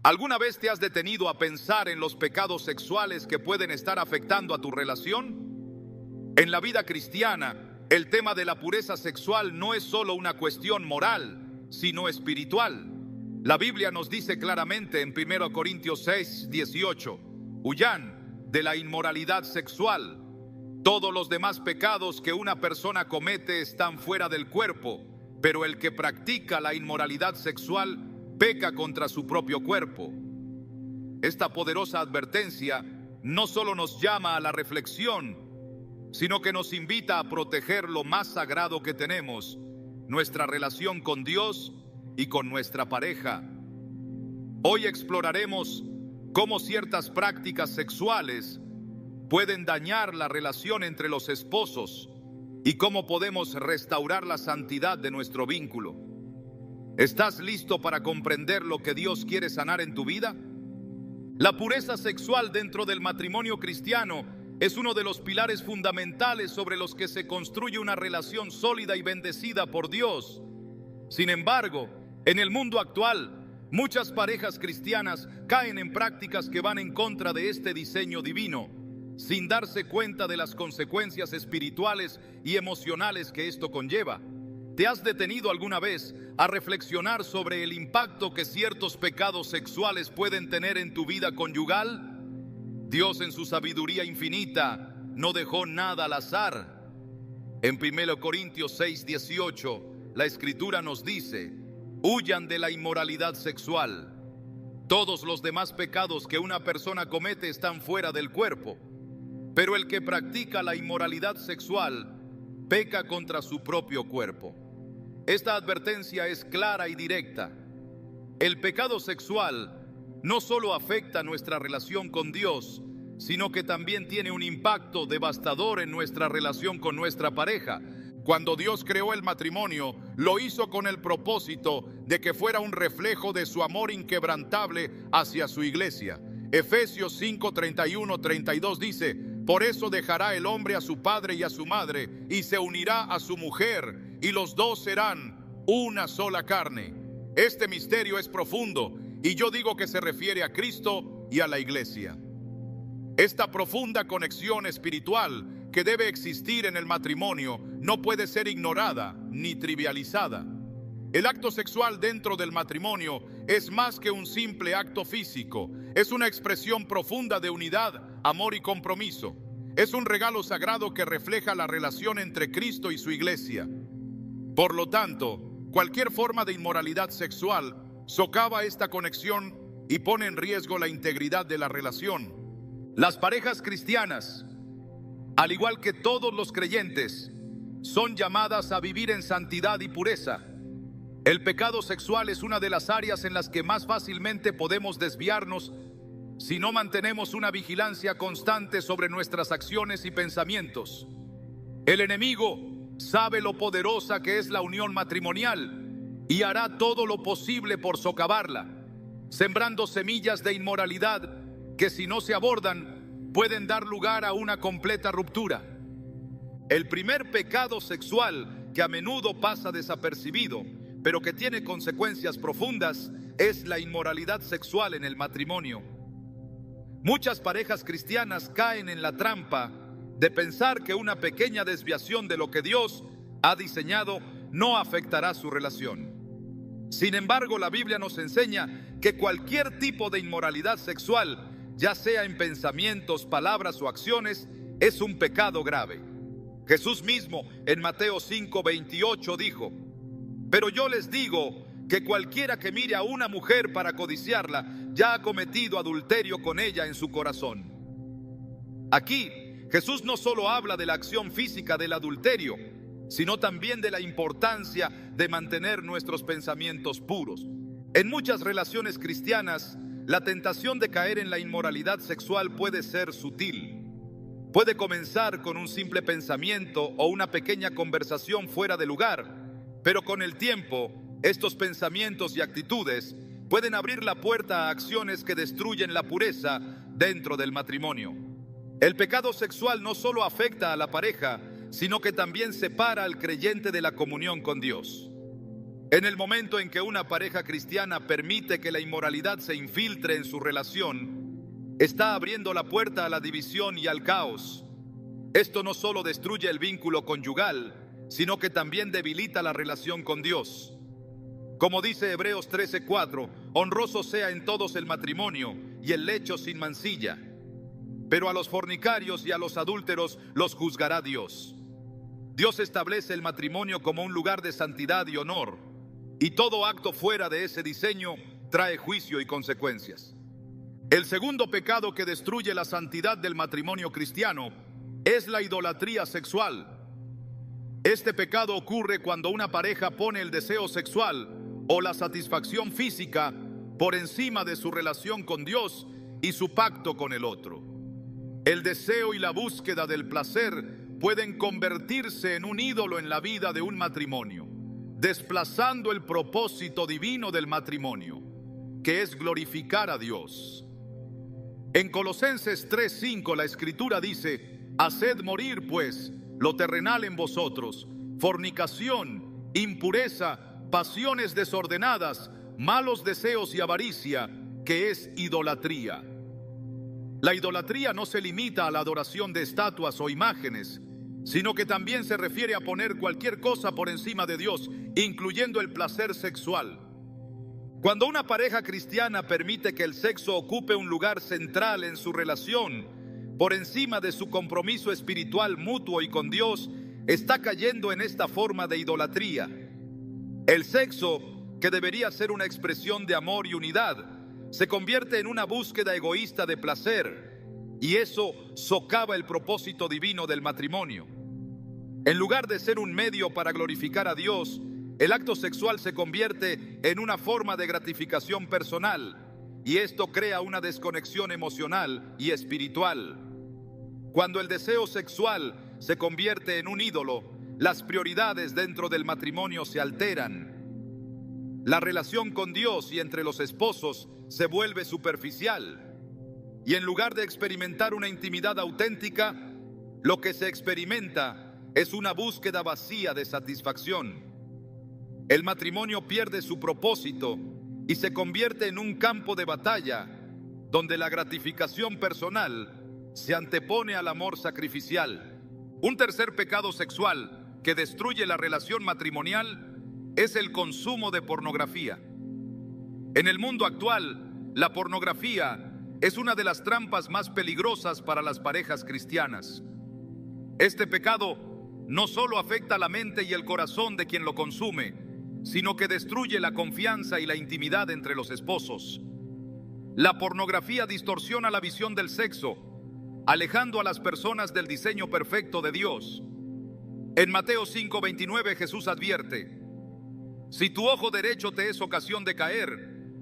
¿Alguna vez te has detenido a pensar en los pecados sexuales que pueden estar afectando a tu relación? En la vida cristiana, el tema de la pureza sexual no es solo una cuestión moral, sino espiritual. La Biblia nos dice claramente en 1 Corintios 6:18, huyan de la inmoralidad sexual. Todos los demás pecados que una persona comete están fuera del cuerpo, pero el que practica la inmoralidad sexual peca contra su propio cuerpo. Esta poderosa advertencia no solo nos llama a la reflexión, sino que nos invita a proteger lo más sagrado que tenemos, nuestra relación con Dios y con nuestra pareja. Hoy exploraremos cómo ciertas prácticas sexuales pueden dañar la relación entre los esposos y cómo podemos restaurar la santidad de nuestro vínculo. ¿Estás listo para comprender lo que Dios quiere sanar en tu vida? La pureza sexual dentro del matrimonio cristiano es uno de los pilares fundamentales sobre los que se construye una relación sólida y bendecida por Dios. Sin embargo, en el mundo actual, muchas parejas cristianas caen en prácticas que van en contra de este diseño divino, sin darse cuenta de las consecuencias espirituales y emocionales que esto conlleva. ¿Te has detenido alguna vez a reflexionar sobre el impacto que ciertos pecados sexuales pueden tener en tu vida conyugal? Dios, en su sabiduría infinita, no dejó nada al azar. En 1 Corintios 6:18, la Escritura nos dice: huyan de la inmoralidad sexual. Todos los demás pecados que una persona comete están fuera del cuerpo, pero el que practica la inmoralidad sexual peca contra su propio cuerpo. Esta advertencia es clara y directa. El pecado sexual no solo afecta nuestra relación con Dios, sino que también tiene un impacto devastador en nuestra relación con nuestra pareja. Cuando Dios creó el matrimonio, lo hizo con el propósito de que fuera un reflejo de su amor inquebrantable hacia su iglesia. Efesios 5:31-32 dice: por eso dejará el hombre a su padre y a su madre, y se unirá a su mujer, y los dos serán una sola carne. Este misterio es profundo, y yo digo que se refiere a Cristo y a la iglesia. Esta profunda conexión espiritual que debe existir en el matrimonio no puede ser ignorada ni trivializada. El acto sexual dentro del matrimonio es más que un simple acto físico. Es una expresión profunda de unidad, amor y compromiso. Es un regalo sagrado que refleja la relación entre Cristo y su iglesia. Por lo tanto, cualquier forma de inmoralidad sexual socava esta conexión y pone en riesgo la integridad de la relación. Las parejas cristianas, al igual que todos los creyentes, son llamadas a vivir en santidad y pureza. El pecado sexual es una de las áreas en las que más fácilmente podemos desviarnos si no mantenemos una vigilancia constante sobre nuestras acciones y pensamientos. El enemigo sabe lo poderosa que es la unión matrimonial y hará todo lo posible por socavarla, sembrando semillas de inmoralidad que, si no se abordan, pueden dar lugar a una completa ruptura. El primer pecado sexual que a menudo pasa desapercibido, pero que tiene consecuencias profundas, es la inmoralidad sexual en el matrimonio. Muchas parejas cristianas caen en la trampa de pensar que una pequeña desviación de lo que Dios ha diseñado no afectará su relación. Sin embargo, la Biblia nos enseña que cualquier tipo de inmoralidad sexual, ya sea en pensamientos, palabras o acciones, es un pecado grave. Jesús mismo en Mateo 5:28 dijo: pero yo les digo que cualquiera que mire a una mujer para codiciarla, ya ha cometido adulterio con ella en su corazón. Aquí, Jesús no solo habla de la acción física del adulterio, sino también de la importancia de mantener nuestros pensamientos puros. En muchas relaciones cristianas, la tentación de caer en la inmoralidad sexual puede ser sutil. Puede comenzar con un simple pensamiento o una pequeña conversación fuera de lugar, pero con el tiempo, estos pensamientos y actitudes pueden abrir la puerta a acciones que destruyen la pureza dentro del matrimonio. El pecado sexual no solo afecta a la pareja, sino que también separa al creyente de la comunión con Dios. En el momento en que una pareja cristiana permite que la inmoralidad se infiltre en su relación, está abriendo la puerta a la división y al caos. Esto no solo destruye el vínculo conyugal, sino que también debilita la relación con Dios. Como dice Hebreos 13:4, honroso sea en todos el matrimonio y el lecho sin mancilla, pero a los fornicarios y a los adúlteros los juzgará Dios. Dios establece el matrimonio como un lugar de santidad y honor, y todo acto fuera de ese diseño trae juicio y consecuencias. El segundo pecado que destruye la santidad del matrimonio cristiano es la idolatría sexual. Este pecado ocurre cuando una pareja pone el deseo sexual o la satisfacción física por encima de su relación con Dios y su pacto con el otro. El deseo y la búsqueda del placer pueden convertirse en un ídolo en la vida de un matrimonio, desplazando el propósito divino del matrimonio, que es glorificar a Dios. En Colosenses 3:5 la Escritura dice: haced morir pues lo terrenal en vosotros, fornicación, impureza, pasiones desordenadas, malos deseos y avaricia, que es idolatría. La idolatría no se limita a la adoración de estatuas o imágenes, sino que también se refiere a poner cualquier cosa por encima de Dios, incluyendo el placer sexual. Cuando una pareja cristiana permite que el sexo ocupe un lugar central en su relación, por encima de su compromiso espiritual mutuo y con Dios, está cayendo en esta forma de idolatría. El sexo, que debería ser una expresión de amor y unidad, se convierte en una búsqueda egoísta de placer, y eso socava el propósito divino del matrimonio. En lugar de ser un medio para glorificar a Dios, el acto sexual se convierte en una forma de gratificación personal, y esto crea una desconexión emocional y espiritual. Cuando el deseo sexual se convierte en un ídolo, las prioridades dentro del matrimonio se alteran. La relación con Dios y entre los esposos se vuelve superficial, y en lugar de experimentar una intimidad auténtica, lo que se experimenta es una búsqueda vacía de satisfacción. El matrimonio pierde su propósito y se convierte en un campo de batalla donde la gratificación personal se antepone al amor sacrificial. Un tercer pecado sexual que destruye la relación matrimonial es el consumo de pornografía. En el mundo actual, la pornografía es una de las trampas más peligrosas para las parejas cristianas. Este pecado no solo afecta la mente y el corazón de quien lo consume, sino que destruye la confianza y la intimidad entre los esposos. La pornografía distorsiona la visión del sexo, alejando a las personas del diseño perfecto de Dios. En Mateo 5:29 Jesús advierte: si tu ojo derecho te es ocasión de caer,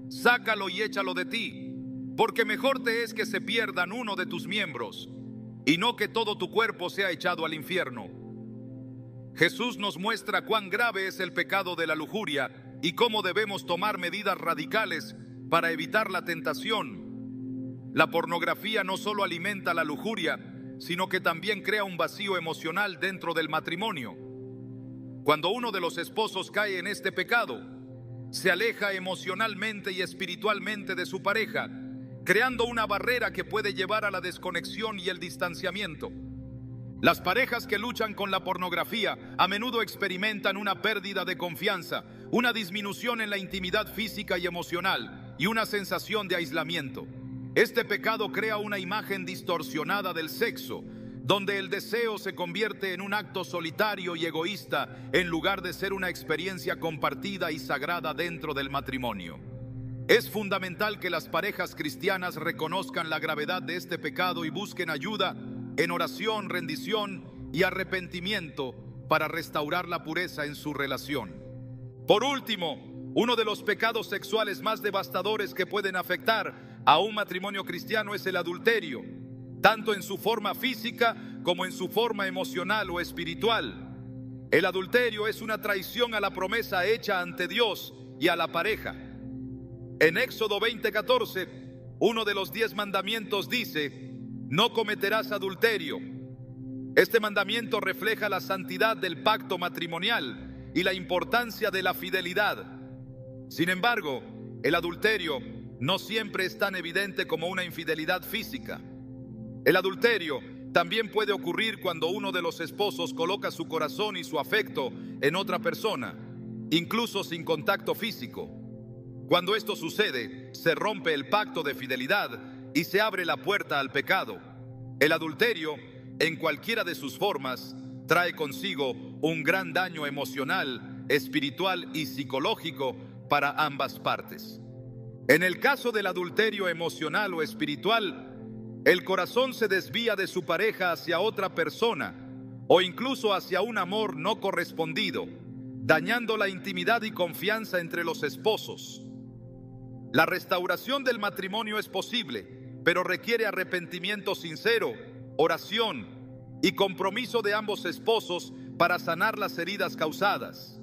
sácalo y échalo de ti, porque mejor te es que se pierdan uno de tus miembros, y no que todo tu cuerpo sea echado al infierno. Jesús nos muestra cuán grave es el pecado de la lujuria y cómo debemos tomar medidas radicales para evitar la tentación. La pornografía no solo alimenta la lujuria, sino que también crea un vacío emocional dentro del matrimonio. Cuando uno de los esposos cae en este pecado, se aleja emocionalmente y espiritualmente de su pareja, creando una barrera que puede llevar a la desconexión y el distanciamiento. Las parejas que luchan con la pornografía a menudo experimentan una pérdida de confianza, una disminución en la intimidad física y emocional y una sensación de aislamiento. Este pecado crea una imagen distorsionada del sexo, donde el deseo se convierte en un acto solitario y egoísta en lugar de ser una experiencia compartida y sagrada dentro del matrimonio. Es fundamental que las parejas cristianas reconozcan la gravedad de este pecado y busquen ayuda en oración, rendición y arrepentimiento para restaurar la pureza en su relación. Por último, uno de los pecados sexuales más devastadores que pueden afectar a un matrimonio cristiano es el adulterio, tanto en su forma física como en su forma emocional o espiritual. El adulterio es una traición a la promesa hecha ante Dios y a la pareja. En Éxodo 20:14, uno de los 10 mandamientos dice: no cometerás adulterio. Este mandamiento refleja la santidad del pacto matrimonial y la importancia de la fidelidad. Sin embargo, el adulterio no siempre es tan evidente como una infidelidad física. El adulterio también puede ocurrir cuando uno de los esposos coloca su corazón y su afecto en otra persona, incluso sin contacto físico. Cuando esto sucede, se rompe el pacto de fidelidad y se abre la puerta al pecado. El adulterio, en cualquiera de sus formas, trae consigo un gran daño emocional, espiritual y psicológico para ambas partes. En el caso del adulterio emocional o espiritual, el corazón se desvía de su pareja hacia otra persona o incluso hacia un amor no correspondido, dañando la intimidad y confianza entre los esposos. La restauración del matrimonio es posible, pero requiere arrepentimiento sincero, oración y compromiso de ambos esposos para sanar las heridas causadas.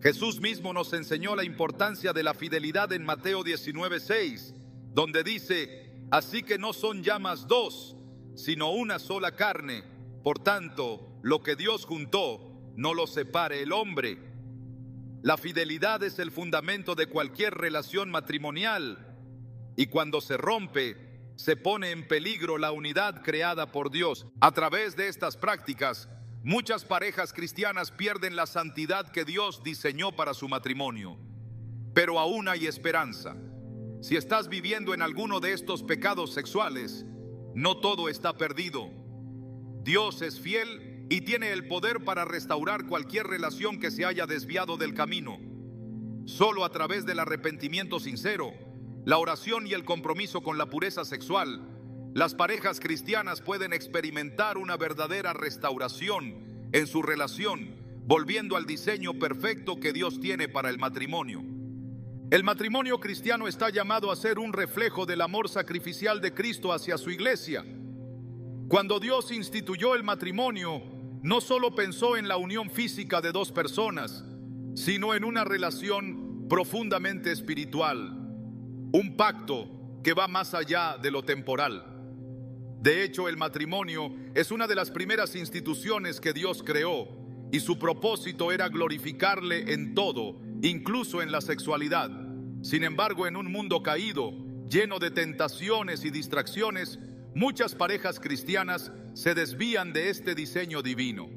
Jesús mismo nos enseñó la importancia de la fidelidad en Mateo 19:6, donde dice: así que no son ya más dos, sino una sola carne. Por tanto, lo que Dios juntó, no lo separe el hombre. La fidelidad es el fundamento de cualquier relación matrimonial, y cuando se rompe, se pone en peligro la unidad creada por Dios. A través de estas prácticas, muchas parejas cristianas pierden la santidad que Dios diseñó para su matrimonio. Pero aún hay esperanza. Si estás viviendo en alguno de estos pecados sexuales, no todo está perdido. Dios es fiel y tiene el poder para restaurar cualquier relación que se haya desviado del camino. Solo a través del arrepentimiento sincero, la oración y el compromiso con la pureza sexual, las parejas cristianas pueden experimentar una verdadera restauración en su relación, volviendo al diseño perfecto que Dios tiene para el matrimonio. El matrimonio cristiano está llamado a ser un reflejo del amor sacrificial de Cristo hacia su iglesia. Cuando Dios instituyó el matrimonio, no solo pensó en la unión física de dos personas, sino en una relación profundamente espiritual, un pacto que va más allá de lo temporal. De hecho, el matrimonio es una de las primeras instituciones que Dios creó, y su propósito era glorificarle en todo, incluso en la sexualidad. Sin embargo, en un mundo caído, lleno de tentaciones y distracciones, muchas parejas cristianas se desvían de este diseño divino.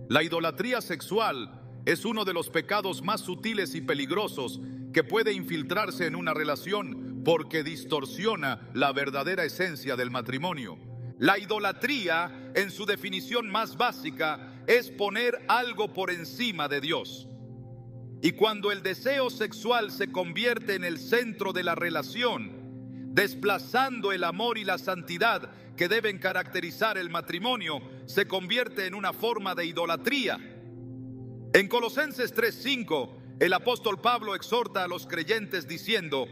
La idolatría sexual es uno de los pecados más sutiles y peligrosos que puede infiltrarse en una relación porque distorsiona la verdadera esencia del matrimonio. La idolatría, en su definición más básica, es poner algo por encima de Dios. Y cuando el deseo sexual se convierte en el centro de la relación, desplazando el amor y la santidad que deben caracterizar el matrimonio, se convierte en una forma de idolatría. En Colosenses 3:5, el apóstol Pablo exhorta a los creyentes diciendo: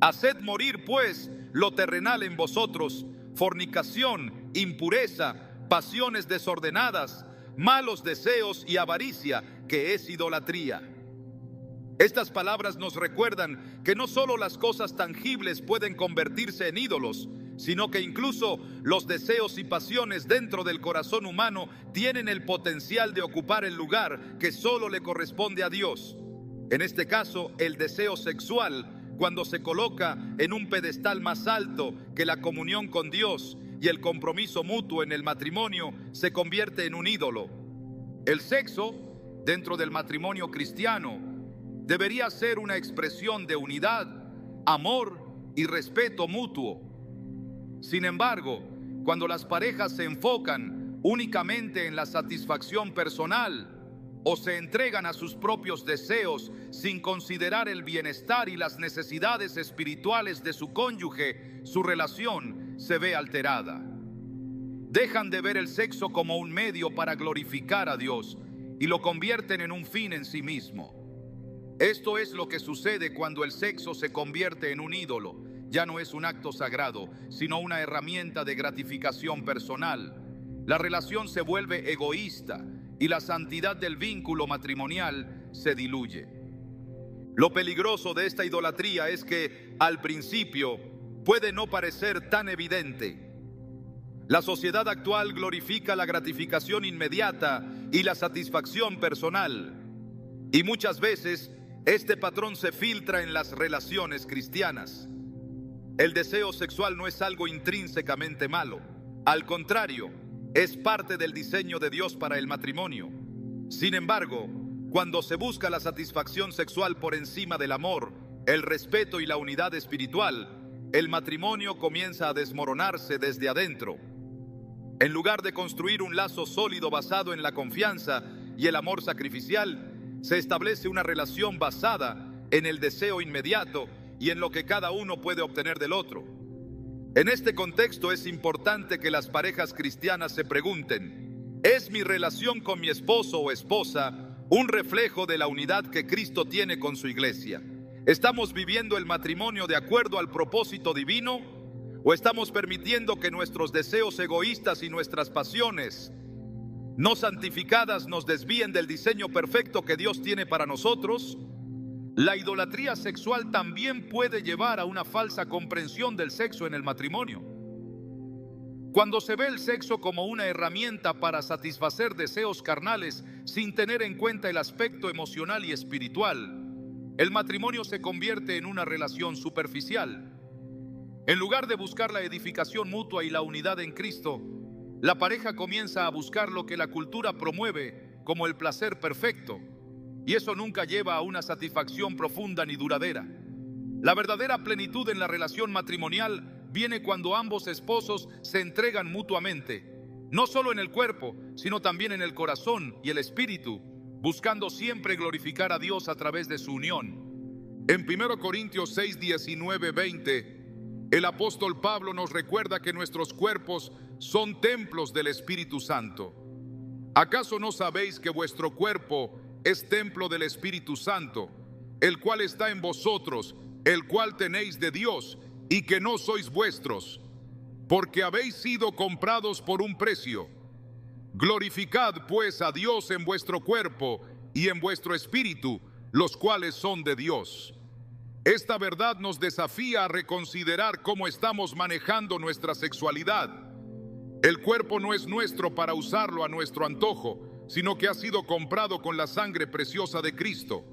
haced morir pues lo terrenal en vosotros, fornicación, impureza, pasiones desordenadas, malos deseos y avaricia, que es idolatría. Estas palabras nos recuerdan que no solo las cosas tangibles pueden convertirse en ídolos, sino que incluso los deseos y pasiones dentro del corazón humano tienen el potencial de ocupar el lugar que solo le corresponde a Dios. En este caso, el deseo sexual, cuando se coloca en un pedestal más alto que la comunión con Dios y el compromiso mutuo en el matrimonio, se convierte en un ídolo. El sexo, dentro del matrimonio cristiano, debería ser una expresión de unidad, amor y respeto mutuo. Sin embargo, cuando las parejas se enfocan únicamente en la satisfacción personal o se entregan a sus propios deseos sin considerar el bienestar y las necesidades espirituales de su cónyuge, su relación se ve alterada. Dejan de ver el sexo como un medio para glorificar a Dios y lo convierten en un fin en sí mismo. Esto es lo que sucede cuando el sexo se convierte en un ídolo. Ya no es un acto sagrado, sino una herramienta de gratificación personal. La relación se vuelve egoísta y la santidad del vínculo matrimonial se diluye. Lo peligroso de esta idolatría es que, al principio, puede no parecer tan evidente. La sociedad actual glorifica la gratificación inmediata y la satisfacción personal. Y muchas veces este patrón se filtra en las relaciones cristianas. El deseo sexual no es algo intrínsecamente malo. Al contrario, es parte del diseño de Dios para el matrimonio. Sin embargo, cuando se busca la satisfacción sexual por encima del amor, el respeto y la unidad espiritual, el matrimonio comienza a desmoronarse desde adentro. En lugar de construir un lazo sólido basado en la confianza y el amor sacrificial, se establece una relación basada en el deseo inmediato y en lo que cada uno puede obtener del otro. En este contexto es importante que las parejas cristianas se pregunten: ¿es mi relación con mi esposo o esposa un reflejo de la unidad que Cristo tiene con su iglesia? ¿Estamos viviendo el matrimonio de acuerdo al propósito divino? ¿O estamos permitiendo que nuestros deseos egoístas y nuestras pasiones no santificadas nos desvíen del diseño perfecto que Dios tiene para nosotros? La idolatría sexual también puede llevar a una falsa comprensión del sexo en el matrimonio. Cuando se ve el sexo como una herramienta para satisfacer deseos carnales sin tener en cuenta el aspecto emocional y espiritual, el matrimonio se convierte en una relación superficial. En lugar de buscar la edificación mutua y la unidad en Cristo, la pareja comienza a buscar lo que la cultura promueve como el placer perfecto, y eso nunca lleva a una satisfacción profunda ni duradera. La verdadera plenitud en la relación matrimonial viene cuando ambos esposos se entregan mutuamente, no solo en el cuerpo, sino también en el corazón y el espíritu, buscando siempre glorificar a Dios a través de su unión. En 1 Corintios 6, 19, 20, el apóstol Pablo nos recuerda que nuestros cuerpos son templos del Espíritu Santo. ¿Acaso no sabéis que vuestro cuerpo es templo del Espíritu Santo, el cual está en vosotros, el cual tenéis de Dios, y que no sois vuestros, porque habéis sido comprados por un precio? Glorificad pues a Dios en vuestro cuerpo y en vuestro espíritu, los cuales son de Dios. Esta verdad nos desafía a reconsiderar cómo estamos manejando nuestra sexualidad. El cuerpo no es nuestro para usarlo a nuestro antojo, sino que ha sido comprado con la sangre preciosa de Cristo.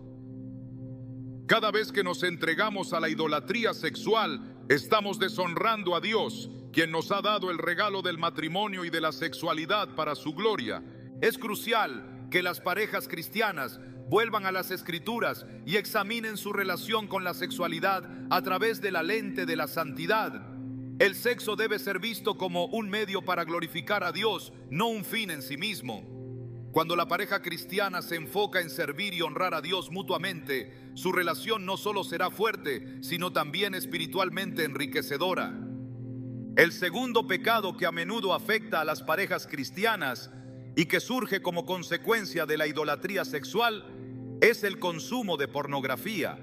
Cada vez que nos entregamos a la idolatría sexual, estamos deshonrando a Dios, quien nos ha dado el regalo del matrimonio y de la sexualidad para su gloria. Es crucial que las parejas cristianas vuelvan a las Escrituras y examinen su relación con la sexualidad a través de la lente de la santidad. El sexo debe ser visto como un medio para glorificar a Dios, no un fin en sí mismo. Cuando la pareja cristiana se enfoca en servir y honrar a Dios mutuamente, su relación no solo será fuerte, sino también espiritualmente enriquecedora. El segundo pecado que a menudo afecta a las parejas cristianas y que surge como consecuencia de la idolatría sexual es el consumo de pornografía.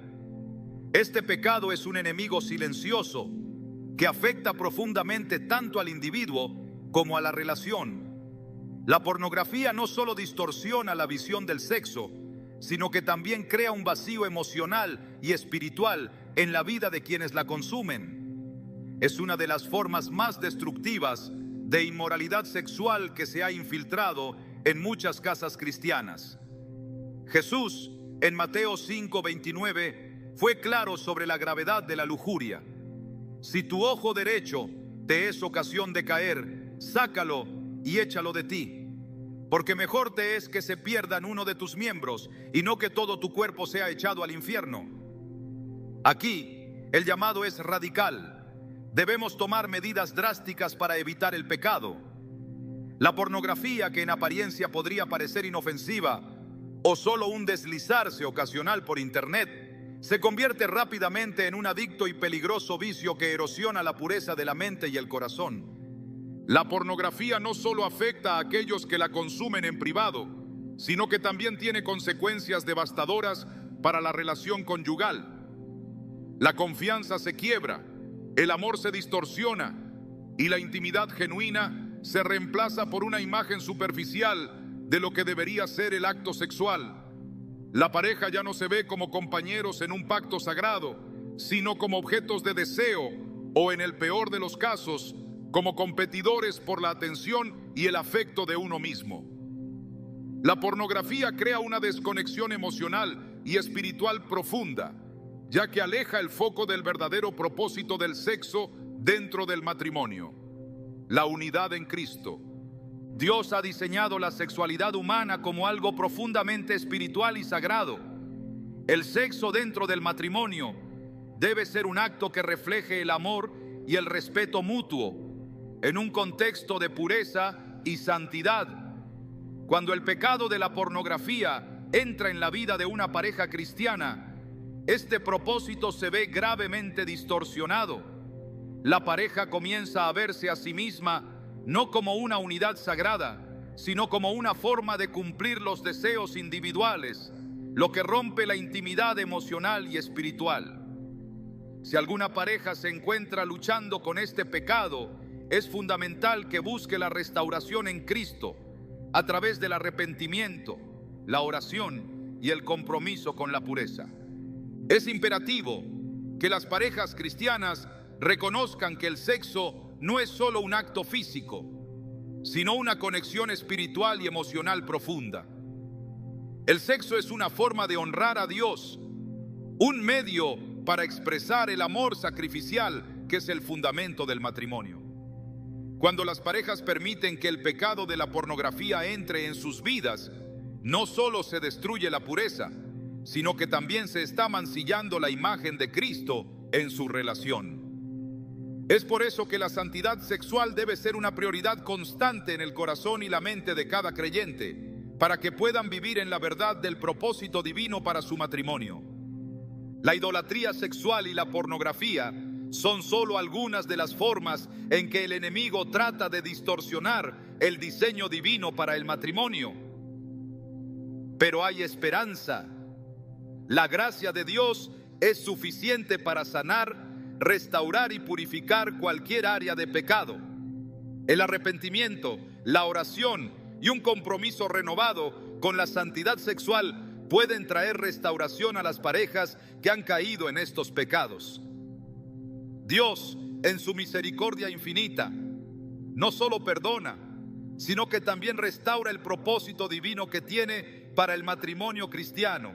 Este pecado es un enemigo silencioso que afecta profundamente tanto al individuo como a la relación. La pornografía no solo distorsiona la visión del sexo, sino que también crea un vacío emocional y espiritual en la vida de quienes la consumen. Es una de las formas más destructivas de inmoralidad sexual que se ha infiltrado en muchas casas cristianas. Jesús, en Mateo 5:29, fue claro sobre la gravedad de la lujuria. Si tu ojo derecho te es ocasión de caer, sácalo y échalo de ti, porque mejor te es que se pierdan uno de tus miembros y no que todo tu cuerpo sea echado al infierno. Aquí, el llamado es radical. Debemos tomar medidas drásticas para evitar el pecado. La pornografía, que en apariencia podría parecer inofensiva o solo un deslizarse ocasional por internet, se convierte rápidamente en un adicto y peligroso vicio que erosiona la pureza de la mente y el corazón. La pornografía no solo afecta a aquellos que la consumen en privado, sino que también tiene consecuencias devastadoras para la relación conyugal. La confianza se quiebra, el amor se distorsiona y la intimidad genuina se reemplaza por una imagen superficial de lo que debería ser el acto sexual. La pareja ya no se ve como compañeros en un pacto sagrado, sino como objetos de deseo o, en el peor de los casos, como competidores por la atención y el afecto de uno mismo. La pornografía crea una desconexión emocional y espiritual profunda, ya que aleja el foco del verdadero propósito del sexo dentro del matrimonio: la unidad en Cristo. Dios ha diseñado la sexualidad humana como algo profundamente espiritual y sagrado. El sexo dentro del matrimonio debe ser un acto que refleje el amor y el respeto mutuo, en un contexto de pureza y santidad. Cuando el pecado de la pornografía entra en la vida de una pareja cristiana, este propósito se ve gravemente distorsionado. La pareja comienza a verse a sí misma no como una unidad sagrada, sino como una forma de cumplir los deseos individuales, lo que rompe la intimidad emocional y espiritual. Si alguna pareja se encuentra luchando con este pecado, es fundamental que busque la restauración en Cristo a través del arrepentimiento, la oración y el compromiso con la pureza. Es imperativo que las parejas cristianas reconozcan que el sexo no es solo un acto físico, sino una conexión espiritual y emocional profunda. El sexo es una forma de honrar a Dios, un medio para expresar el amor sacrificial que es el fundamento del matrimonio. Cuando las parejas permiten que el pecado de la pornografía entre en sus vidas, no solo se destruye la pureza, sino que también se está mancillando la imagen de Cristo en su relación. Es por eso que la santidad sexual debe ser una prioridad constante en el corazón y la mente de cada creyente, para que puedan vivir en la verdad del propósito divino para su matrimonio. La idolatría sexual y la pornografía son solo algunas de las formas en que el enemigo trata de distorsionar el diseño divino para el matrimonio. Pero hay esperanza. La gracia de Dios es suficiente para sanar, restaurar y purificar cualquier área de pecado. El arrepentimiento, la oración y un compromiso renovado con la santidad sexual pueden traer restauración a las parejas que han caído en estos pecados. Dios, en su misericordia infinita, no solo perdona, sino que también restaura el propósito divino que tiene para el matrimonio cristiano.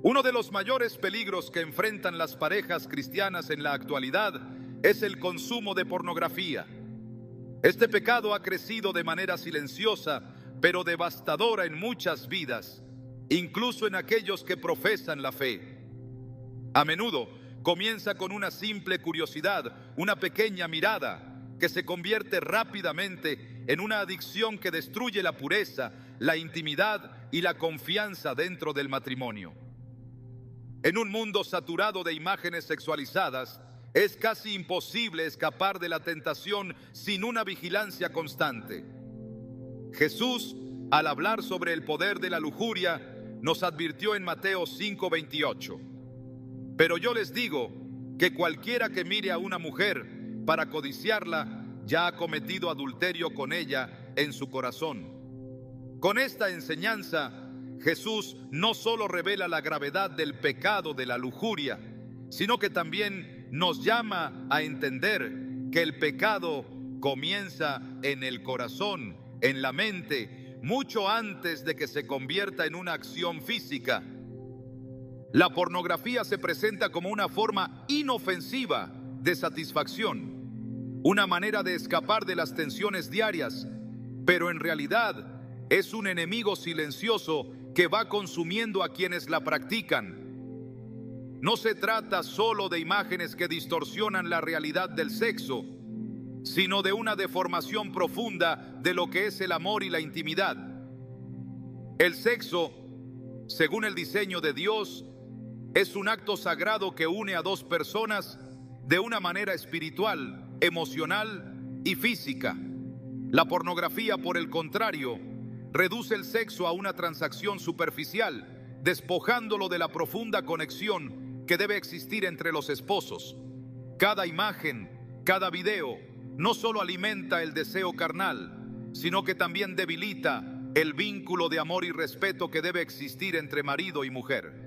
Uno de los mayores peligros que enfrentan las parejas cristianas en la actualidad es el consumo de pornografía. Este pecado ha crecido de manera silenciosa, pero devastadora en muchas vidas, incluso en aquellos que profesan la fe. A menudo comienza con una simple curiosidad, una pequeña mirada, que se convierte rápidamente en una adicción que destruye la pureza, la intimidad y la confianza dentro del matrimonio. En un mundo saturado de imágenes sexualizadas, es casi imposible escapar de la tentación sin una vigilancia constante. Jesús, al hablar sobre el poder de la lujuria, nos advirtió en Mateo 5:28. Pero yo les digo que cualquiera que mire a una mujer para codiciarla, ya ha cometido adulterio con ella en su corazón. Con esta enseñanza, Jesús no solo revela la gravedad del pecado de la lujuria, sino que también nos llama a entender que el pecado comienza en el corazón, en la mente, mucho antes de que se convierta en una acción física. La pornografía se presenta como una forma inofensiva de satisfacción, una manera de escapar de las tensiones diarias, pero en realidad es un enemigo silencioso que va consumiendo a quienes la practican. No se trata solo de imágenes que distorsionan la realidad del sexo, sino de una deformación profunda de lo que es el amor y la intimidad. El sexo, según el diseño de Dios, es un acto sagrado que une a dos personas de una manera espiritual, emocional y física. La pornografía, por el contrario, reduce el sexo a una transacción superficial, despojándolo de la profunda conexión que debe existir entre los esposos. Cada imagen, cada video, no solo alimenta el deseo carnal, sino que también debilita el vínculo de amor y respeto que debe existir entre marido y mujer.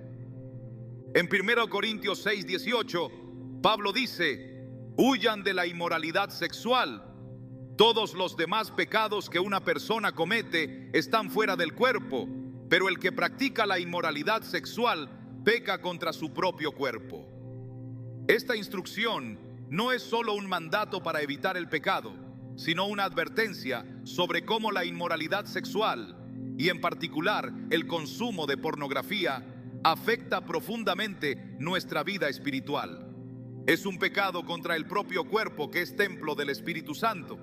En 1 Corintios 6:18, Pablo dice: huyan de la inmoralidad sexual. Todos los demás pecados que una persona comete están fuera del cuerpo, pero el que practica la inmoralidad sexual peca contra su propio cuerpo. Esta instrucción no es solo un mandato para evitar el pecado, sino una advertencia sobre cómo la inmoralidad sexual, y en particular el consumo de pornografía, afecta profundamente nuestra vida espiritual. Es un pecado contra el propio cuerpo, que es templo del Espíritu Santo.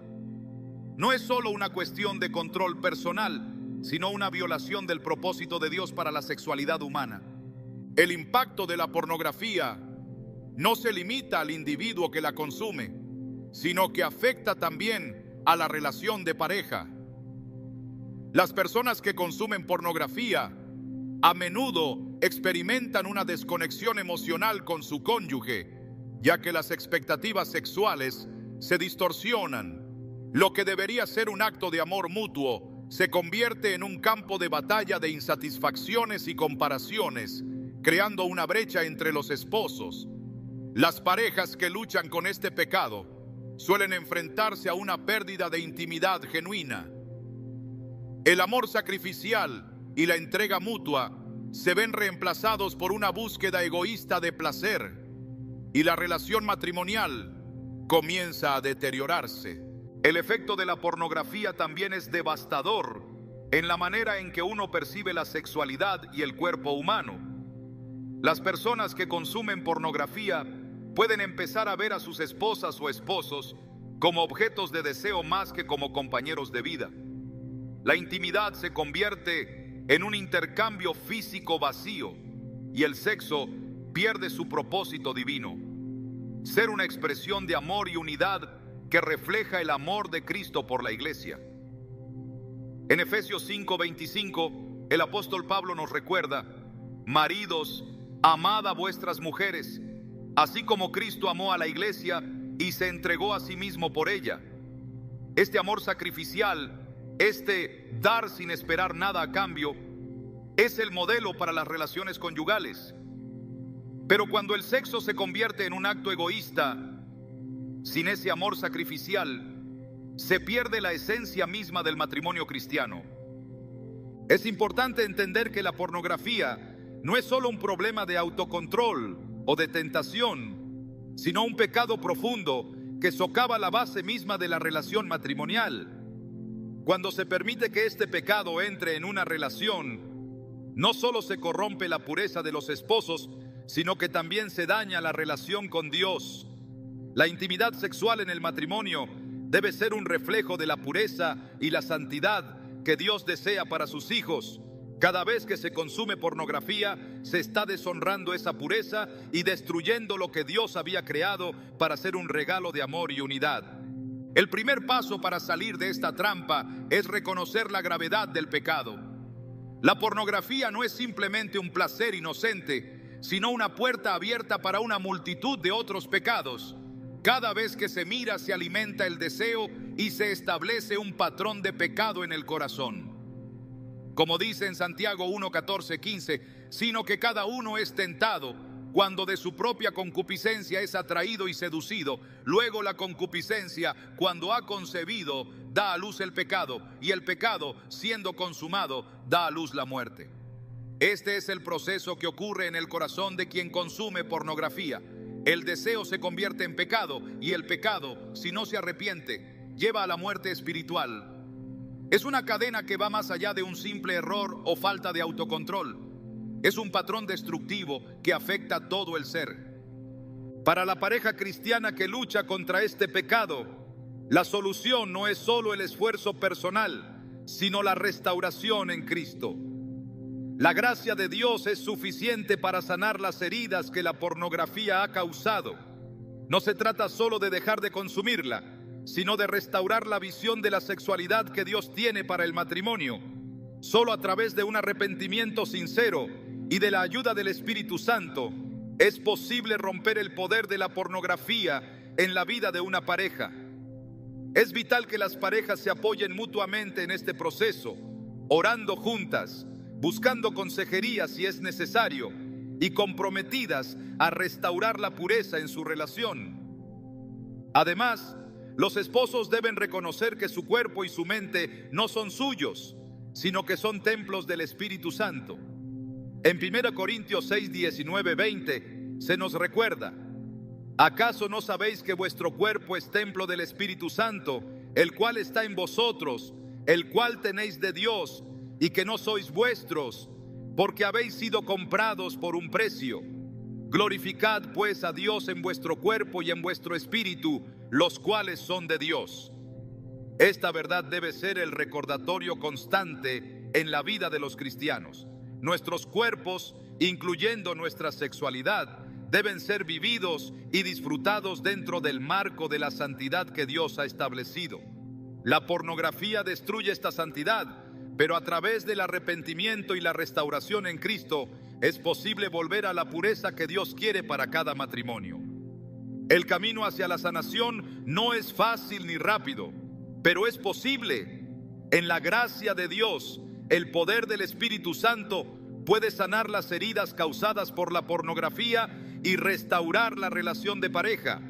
No es solo una cuestión de control personal, sino una violación del propósito de Dios para la sexualidad humana. El impacto de la pornografía no se limita al individuo que la consume, sino que afecta también a la relación de pareja. Las personas que consumen pornografía a menudo experimentan una desconexión emocional con su cónyuge, ya que las expectativas sexuales se distorsionan. Lo que debería ser un acto de amor mutuo se convierte en un campo de batalla de insatisfacciones y comparaciones, creando una brecha entre los esposos. Las parejas que luchan con este pecado suelen enfrentarse a una pérdida de intimidad genuina. El amor sacrificial y la entrega mutua se ven reemplazados por una búsqueda egoísta de placer, y la relación matrimonial comienza a deteriorarse. El efecto de la pornografía también es devastador en la manera en que uno percibe la sexualidad y el cuerpo humano. Las personas que consumen pornografía pueden empezar a ver a sus esposas o esposos como objetos de deseo más que como compañeros de vida. La intimidad se convierte en un intercambio físico vacío y el sexo pierde su propósito divino: ser una expresión de amor y unidad que refleja el amor de Cristo por la iglesia. En Efesios 5:25, el apóstol Pablo nos recuerda: maridos, amad a vuestras mujeres, así como Cristo amó a la iglesia y se entregó a sí mismo por ella. Este amor sacrificial, este dar sin esperar nada a cambio, es el modelo para las relaciones conyugales. Pero cuando el sexo se convierte en un acto egoísta, sin ese amor sacrificial, se pierde la esencia misma del matrimonio cristiano. Es importante entender que la pornografía no es solo un problema de autocontrol o de tentación, sino un pecado profundo que socava la base misma de la relación matrimonial. Cuando se permite que este pecado entre en una relación, no solo se corrompe la pureza de los esposos, sino que también se daña la relación con Dios. La intimidad sexual en el matrimonio debe ser un reflejo de la pureza y la santidad que Dios desea para sus hijos. Cada vez que se consume pornografía, se está deshonrando esa pureza y destruyendo lo que Dios había creado para ser un regalo de amor y unidad. El primer paso para salir de esta trampa es reconocer la gravedad del pecado. La pornografía no es simplemente un placer inocente, sino una puerta abierta para una multitud de otros pecados. Cada vez que se mira, se alimenta el deseo y se establece un patrón de pecado en el corazón. Como dice en Santiago 1:14-15, sino que cada uno es tentado cuando de su propia concupiscencia es atraído y seducido. Luego la concupiscencia, cuando ha concebido, da a luz el pecado, y el pecado, siendo consumado, da a luz la muerte. Este es el proceso que ocurre en el corazón de quien consume pornografía. El deseo se convierte en pecado, y el pecado, si no se arrepiente, lleva a la muerte espiritual. Es una cadena que va más allá de un simple error o falta de autocontrol. Es un patrón destructivo que afecta a todo el ser. Para la pareja cristiana que lucha contra este pecado, la solución no es solo el esfuerzo personal, sino la restauración en Cristo. La gracia de Dios es suficiente para sanar las heridas que la pornografía ha causado. No se trata solo de dejar de consumirla, sino de restaurar la visión de la sexualidad que Dios tiene para el matrimonio. Solo a través de un arrepentimiento sincero y de la ayuda del Espíritu Santo es posible romper el poder de la pornografía en la vida de una pareja. Es vital que las parejas se apoyen mutuamente en este proceso, orando juntas, buscando consejería si es necesario y comprometidas a restaurar la pureza en su relación. Además, Los esposos deben reconocer que su cuerpo y su mente no son suyos, sino que son templos del Espíritu Santo. En 1 Corintios 6, 19, 20 se nos recuerda: ¿acaso no sabéis que vuestro cuerpo es templo del Espíritu Santo, el cual está en vosotros, el cual tenéis de Dios, y que no sois vuestros, porque habéis sido comprados por un precio? Glorificad pues a Dios en vuestro cuerpo y en vuestro espíritu, los cuales son de Dios. Esta verdad debe ser el recordatorio constante en la vida de los cristianos. Nuestros cuerpos, incluyendo nuestra sexualidad, deben ser vividos y disfrutados dentro del marco de la santidad que Dios ha establecido. La pornografía destruye esta santidad, pero a través del arrepentimiento y la restauración en Cristo es posible volver a la pureza que Dios quiere para cada matrimonio. El camino hacia la sanación no es fácil ni rápido, pero es posible. En la gracia de Dios, el poder del Espíritu Santo puede sanar las heridas causadas por la pornografía y restaurar la relación de pareja.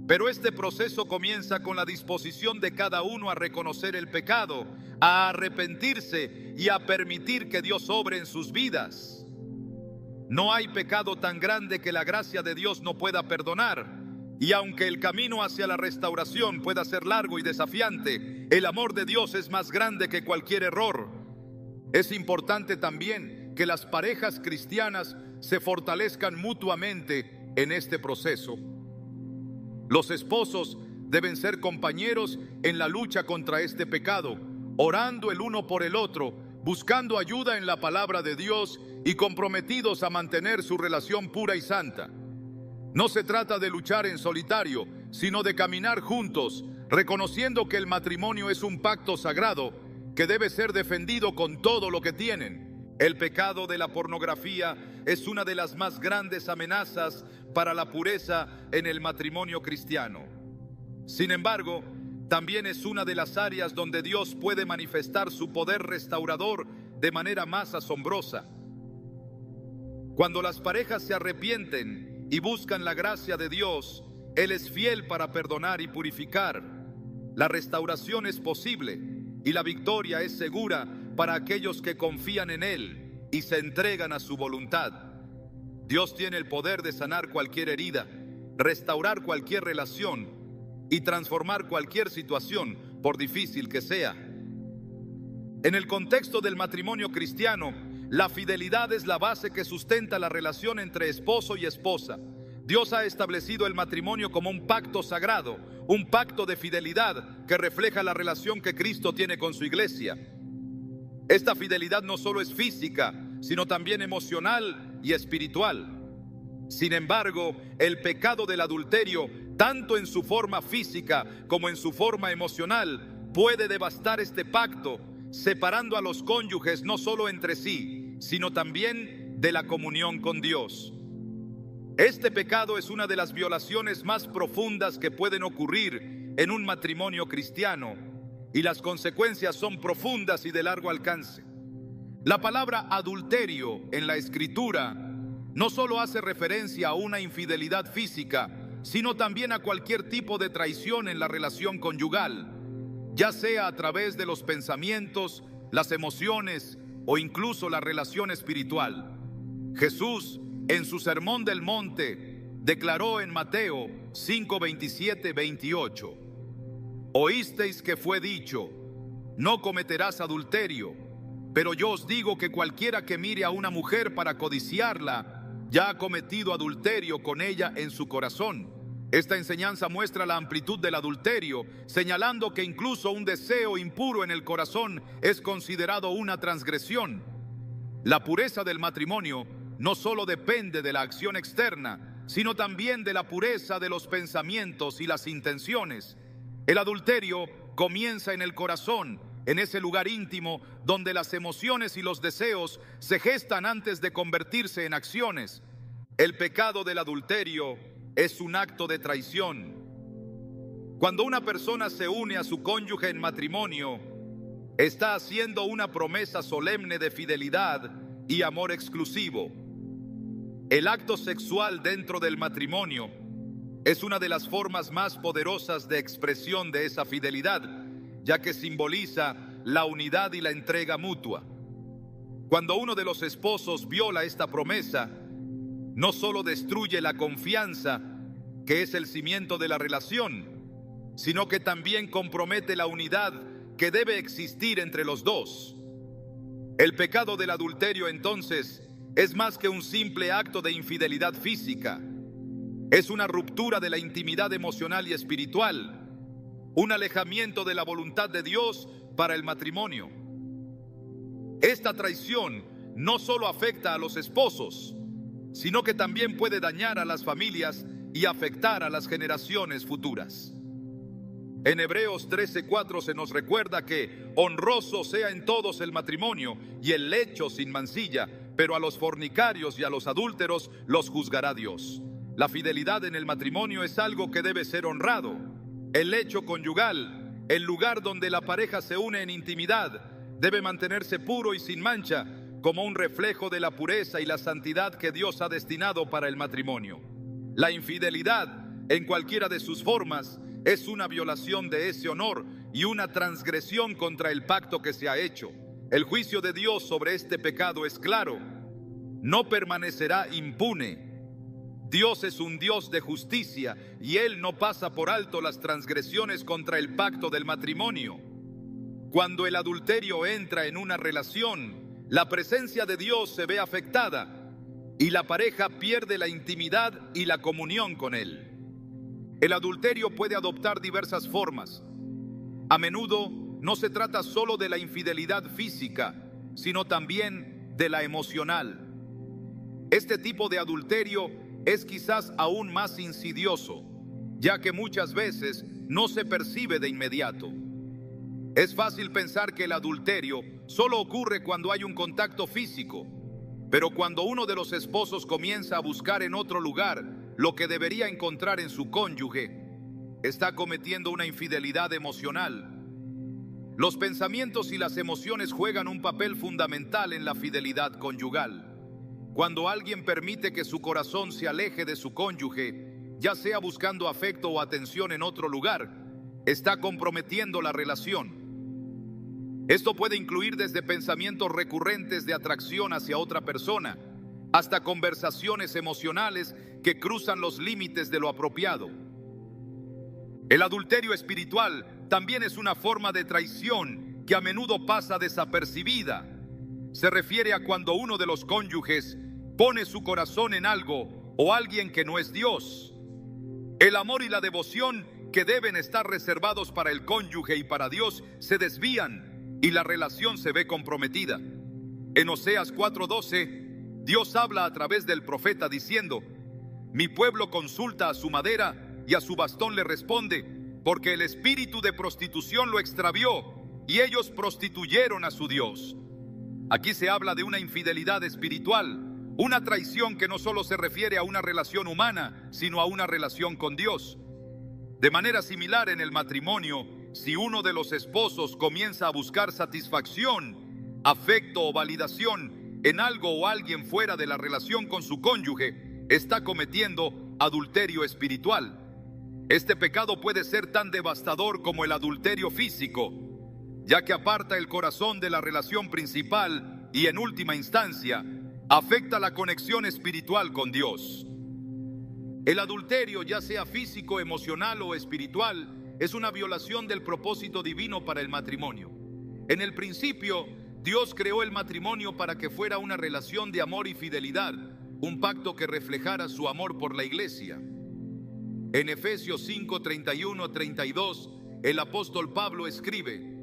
Pero este proceso comienza con la disposición de cada uno a reconocer el pecado, a arrepentirse y a permitir que Dios obre en sus vidas. No hay pecado tan grande que la gracia de Dios no pueda perdonar. Y aunque el camino hacia la restauración pueda ser largo y desafiante, el amor de Dios es más grande que cualquier error. Es importante también que las parejas cristianas se fortalezcan mutuamente en este proceso. Los esposos deben ser compañeros en la lucha contra este pecado, orando el uno por el otro, buscando ayuda en la palabra de Dios y comprometidos a mantener su relación pura y santa. No se trata de luchar en solitario, sino de caminar juntos, reconociendo que el matrimonio es un pacto sagrado que debe ser defendido con todo lo que tienen. El pecado de la pornografía es una de las más grandes amenazas para la pureza en el matrimonio cristiano. Sin embargo, también es una de las áreas donde Dios puede manifestar su poder restaurador de manera más asombrosa. Cuando las parejas se arrepienten y buscan la gracia de Dios, Él es fiel para perdonar y purificar. La restauración es posible y la victoria es segura para aquellos que confían en Él y se entregan a su voluntad. Dios tiene el poder de sanar cualquier herida, restaurar cualquier relación y transformar cualquier situación, por difícil que sea. En el contexto del matrimonio cristiano, la fidelidad es la base que sustenta la relación entre esposo y esposa. Dios ha establecido el matrimonio como un pacto sagrado, un pacto de fidelidad que refleja la relación que Cristo tiene con su iglesia. Esta fidelidad no solo es física, sino también emocional y espiritual. Sin embargo, el pecado del adulterio, tanto en su forma física como en su forma emocional, puede devastar este pacto, separando a los cónyuges no solo entre sí, sino también de la comunión con Dios. Este pecado es una de las violaciones más profundas que pueden ocurrir en un matrimonio cristiano, y las consecuencias son profundas y de largo alcance. La palabra adulterio en la Escritura no solo hace referencia a una infidelidad física, sino también a cualquier tipo de traición en la relación conyugal, ya sea a través de los pensamientos, las emociones o incluso la relación espiritual. Jesús, en su Sermón del Monte, declaró en Mateo 5, 27, 28: Oísteis que fue dicho, no cometerás adulterio, pero yo os digo que cualquiera que mire a una mujer para codiciarla, ya ha cometido adulterio con ella en su corazón. Esta enseñanza muestra la amplitud del adulterio, señalando que incluso un deseo impuro en el corazón es considerado una transgresión. La pureza del matrimonio no solo depende de la acción externa, sino también de la pureza de los pensamientos y las intenciones. El adulterio comienza en el corazón, en ese lugar íntimo donde las emociones y los deseos se gestan antes de convertirse en acciones. El pecado del adulterio es un acto de traición. Cuando una persona se une a su cónyuge en matrimonio, está haciendo una promesa solemne de fidelidad y amor exclusivo. El acto sexual dentro del matrimonio Es una de las formas más poderosas de expresión de esa fidelidad, ya que simboliza la unidad y la entrega mutua. Cuando uno de los esposos viola esta promesa, no solo destruye la confianza, que es el cimiento de la relación, sino que también compromete la unidad que debe existir entre los dos. El pecado del adulterio, entonces, es más que un simple acto de infidelidad física. Es una ruptura de la intimidad emocional y espiritual, un alejamiento de la voluntad de Dios para el matrimonio. Esta traición no solo afecta a los esposos, sino que también puede dañar a las familias y afectar a las generaciones futuras. En Hebreos 13:4 se nos recuerda que honroso sea en todos el matrimonio y el lecho sin mancilla, pero a los fornicarios y a los adúlteros los juzgará Dios. La fidelidad en el matrimonio es algo que debe ser honrado. El lecho conyugal, el lugar donde la pareja se une en intimidad, debe mantenerse puro y sin mancha, como un reflejo de la pureza y la santidad que Dios ha destinado para el matrimonio. La infidelidad, en cualquiera de sus formas, es una violación de ese honor y una transgresión contra el pacto que se ha hecho. El juicio de Dios sobre este pecado es claro. No permanecerá impune. Dios es un Dios de justicia y Él no pasa por alto las transgresiones contra el pacto del matrimonio. Cuando el adulterio entra en una relación, la presencia de Dios se ve afectada y la pareja pierde la intimidad y la comunión con Él. El adulterio puede adoptar diversas formas. A menudo no se trata solo de la infidelidad física, sino también de la emocional. Este tipo de adulterio es quizás aún más insidioso, ya que muchas veces no se percibe de inmediato. Es fácil pensar que el adulterio solo ocurre cuando hay un contacto físico, pero cuando uno de los esposos comienza a buscar en otro lugar lo que debería encontrar en su cónyuge, está cometiendo una infidelidad emocional. Los pensamientos y las emociones juegan un papel fundamental en la fidelidad conyugal. Cuando alguien permite que su corazón se aleje de su cónyuge, ya sea buscando afecto o atención en otro lugar, está comprometiendo la relación. Esto puede incluir desde pensamientos recurrentes de atracción hacia otra persona, hasta conversaciones emocionales que cruzan los límites de lo apropiado. El adulterio espiritual también es una forma de traición que a menudo pasa desapercibida. Se refiere a cuando uno de los cónyuges pone su corazón en algo o alguien que no es Dios. El amor y la devoción que deben estar reservados para el cónyuge y para Dios se desvían y la relación se ve comprometida. En Oseas 4:12, Dios habla a través del profeta diciendo: mi pueblo consulta a su madera y a su bastón le responde, porque el espíritu de prostitución lo extravió y ellos prostituyeron a su Dios. Aquí se habla de una infidelidad espiritual, una traición que no solo se refiere a una relación humana, sino a una relación con Dios. De manera similar en el matrimonio, si uno de los esposos comienza a buscar satisfacción, afecto o validación en algo o alguien fuera de la relación con su cónyuge, está cometiendo adulterio espiritual. Este pecado puede ser tan devastador como el adulterio físico, ya que aparta el corazón de la relación principal y en última instancia afecta la conexión espiritual con Dios. El adulterio, ya sea físico, emocional o espiritual, es una violación del propósito divino para el matrimonio. En el principio, Dios creó el matrimonio para que fuera una relación de amor y fidelidad, un pacto que reflejara su amor por la iglesia. En Efesios 5:31-32, el apóstol Pablo escribe: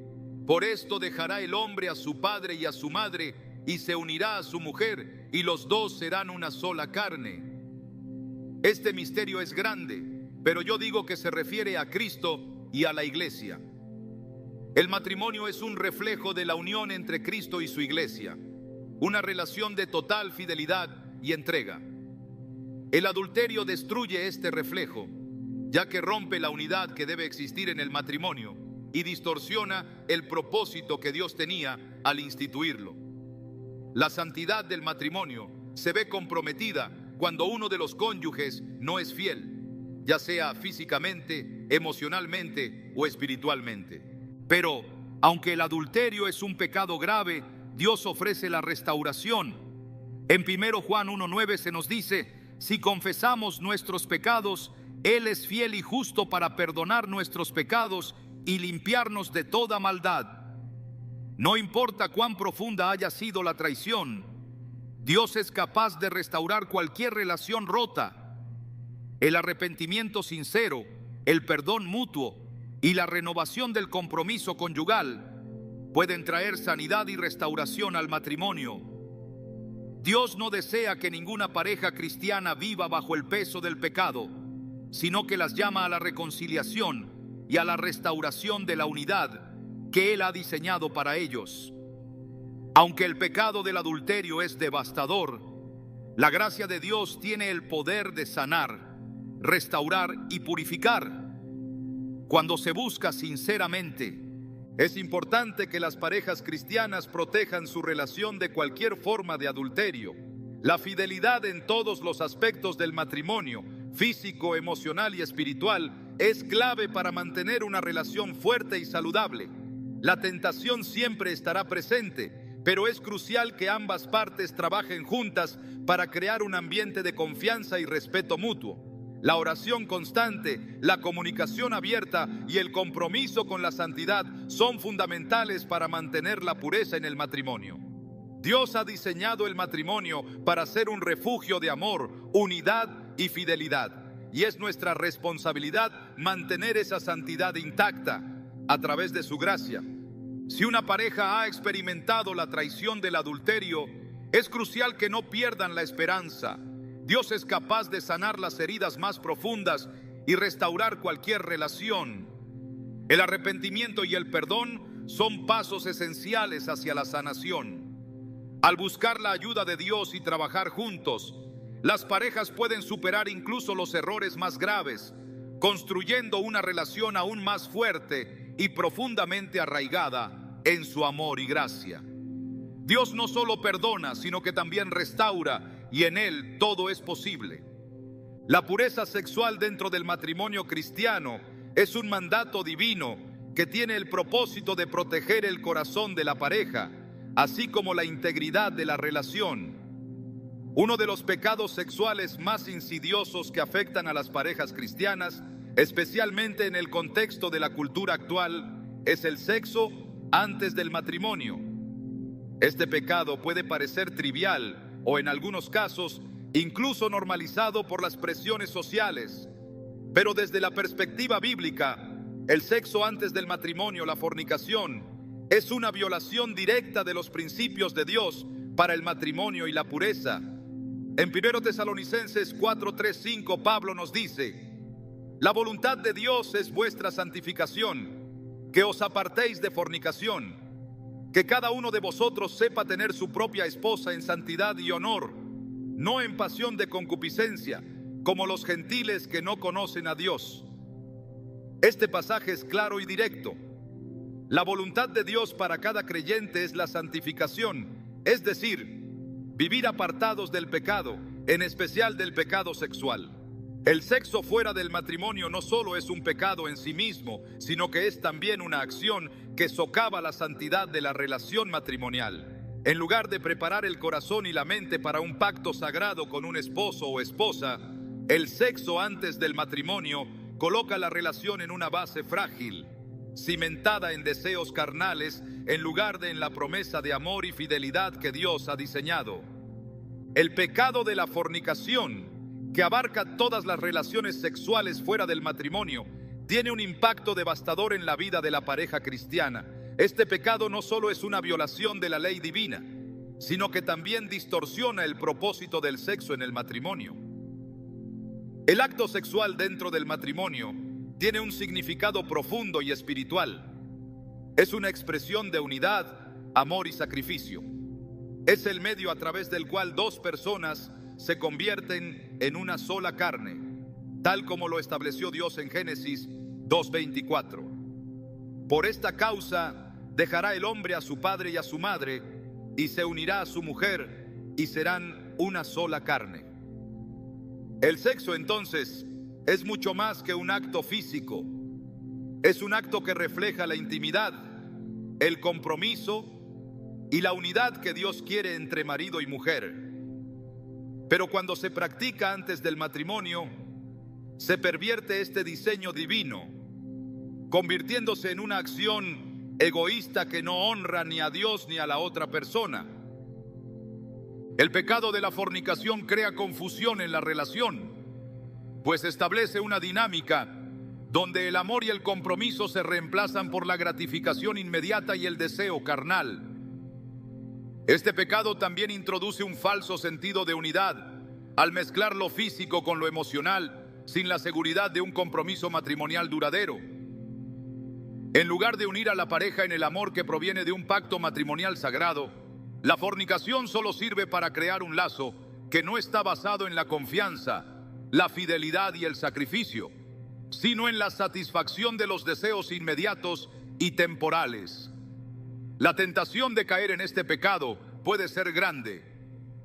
por esto dejará el hombre a su padre y a su madre, y se unirá a su mujer, y los dos serán una sola carne. Este misterio es grande, pero yo digo que se refiere a Cristo y a la iglesia. El matrimonio es un reflejo de la unión entre Cristo y su iglesia, una relación de total fidelidad y entrega. El adulterio destruye este reflejo, ya que rompe la unidad que debe existir en el matrimonio y distorsiona el propósito que Dios tenía al instituirlo. La santidad del matrimonio se ve comprometida cuando uno de los cónyuges no es fiel. ya sea físicamente, emocionalmente o espiritualmente. Pero, aunque el adulterio es un pecado grave, Dios ofrece la restauración. En 1 Juan 1:9 se nos dice: si confesamos nuestros pecados, Él es fiel y justo para perdonar nuestros pecados y limpiarnos de toda maldad. No importa cuán profunda haya sido la traición, Dios es capaz de restaurar cualquier relación rota. El arrepentimiento sincero, el perdón mutuo y la renovación del compromiso conyugal pueden traer sanidad y restauración al matrimonio. Dios no desea que ninguna pareja cristiana viva bajo el peso del pecado, sino que las llama a la reconciliación y a la restauración de la unidad que Él ha diseñado para ellos. Aunque el pecado del adulterio es devastador, la gracia de Dios tiene el poder de sanar, restaurar y purificar. Cuando se busca sinceramente, es importante que las parejas cristianas protejan su relación de cualquier forma de adulterio. La fidelidad en todos los aspectos del matrimonio, físico, emocional y espiritual, es clave para mantener una relación fuerte y saludable. La tentación siempre estará presente, pero es crucial que ambas partes trabajen juntas para crear un ambiente de confianza y respeto mutuo. La oración constante, la comunicación abierta y el compromiso con la santidad son fundamentales para mantener la pureza en el matrimonio. Dios ha diseñado el matrimonio para ser un refugio de amor, unidad y fidelidad, y es nuestra responsabilidad mantener esa santidad intacta a través de su gracia. Si una pareja ha experimentado la traición del adulterio, es crucial que no pierdan la esperanza. Dios es capaz de sanar las heridas más profundas y restaurar cualquier relación. El arrepentimiento y el perdón son pasos esenciales hacia la sanación. Al buscar la ayuda de Dios y trabajar juntos, las parejas pueden superar incluso los errores más graves, construyendo una relación aún más fuerte y profundamente arraigada en su amor y gracia. Dios no solo perdona, sino que también restaura, y en Él todo es posible. La pureza sexual dentro del matrimonio cristiano es un mandato divino que tiene el propósito de proteger el corazón de la pareja, así como la integridad de la relación. Uno de los pecados sexuales más insidiosos que afectan a las parejas cristianas, especialmente en el contexto de la cultura actual, es el sexo antes del matrimonio. Este pecado puede parecer trivial o en algunos casos incluso normalizado por las presiones sociales, pero desde la perspectiva bíblica, el sexo antes del matrimonio, la fornicación, es una violación directa de los principios de Dios para el matrimonio y la pureza. En 1 Tesalonicenses 4:3-5 Pablo nos dice: la voluntad de Dios es vuestra santificación, que os apartéis de fornicación, que cada uno de vosotros sepa tener su propia esposa en santidad y honor, no en pasión de concupiscencia, como los gentiles que no conocen a Dios. Este pasaje es claro y directo. La voluntad de Dios para cada creyente es la santificación, es decir, vivir apartados del pecado, en especial del pecado sexual. El sexo fuera del matrimonio no solo es un pecado en sí mismo, sino que es también una acción que socava la santidad de la relación matrimonial. En lugar de preparar el corazón y la mente para un pacto sagrado con un esposo o esposa, el sexo antes del matrimonio coloca la relación en una base frágil, cimentada en deseos carnales en lugar de en la promesa de amor y fidelidad que Dios ha diseñado. El pecado de la fornicación, que abarca todas las relaciones sexuales fuera del matrimonio, tiene un impacto devastador en la vida de la pareja cristiana. Este pecado no solo es una violación de la ley divina, sino que también distorsiona el propósito del sexo en el matrimonio. El acto sexual dentro del matrimonio tiene un significado profundo y espiritual. Es una expresión de unidad, amor y sacrificio. Es el medio a través del cual dos personas se convierten en una sola carne, tal como lo estableció Dios en Génesis 2:24. Por esta causa dejará el hombre a su padre y a su madre, y se unirá a su mujer, y serán una sola carne. El sexo entonces es mucho más que un acto físico. Es un acto que refleja la intimidad, el compromiso y la unidad que Dios quiere entre marido y mujer. Pero cuando se practica antes del matrimonio, se pervierte este diseño divino, convirtiéndose en una acción egoísta que no honra ni a Dios ni a la otra persona. El pecado de la fornicación crea confusión en la relación, pues establece una dinámica donde el amor y el compromiso se reemplazan por la gratificación inmediata y el deseo carnal. Este pecado también introduce un falso sentido de unidad al mezclar lo físico con lo emocional, sin la seguridad de un compromiso matrimonial duradero. En lugar de unir a la pareja en el amor que proviene de un pacto matrimonial sagrado, la fornicación solo sirve para crear un lazo que no está basado en la confianza, la fidelidad y el sacrificio, sino en la satisfacción de los deseos inmediatos y temporales. La tentación de caer en este pecado puede ser grande,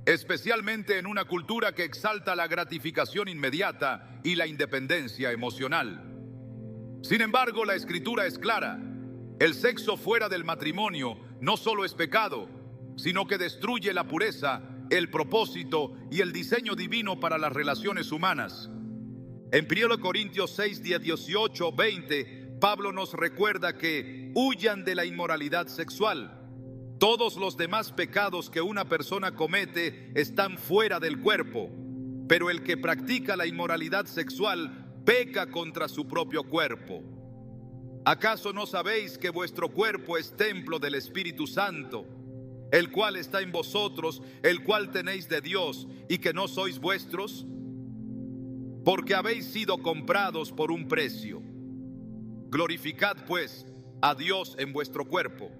especialmente en una cultura que exalta la gratificación inmediata y la independencia emocional. Sin embargo, la Escritura es clara: el sexo fuera del matrimonio no solo es pecado, sino que destruye la pureza, el propósito y el diseño divino para las relaciones humanas. En 1 Corintios 6, 18, 20, Pablo nos recuerda que huyan de la inmoralidad sexual. Todos los demás pecados que una persona comete están fuera del cuerpo, pero el que practica la inmoralidad sexual peca contra su propio cuerpo. ¿Acaso no sabéis que vuestro cuerpo es templo del Espíritu Santo, el cual está en vosotros, el cual tenéis de Dios, y que no sois vuestros? Porque habéis sido comprados por un precio. Glorificad pues a Dios en vuestro cuerpo.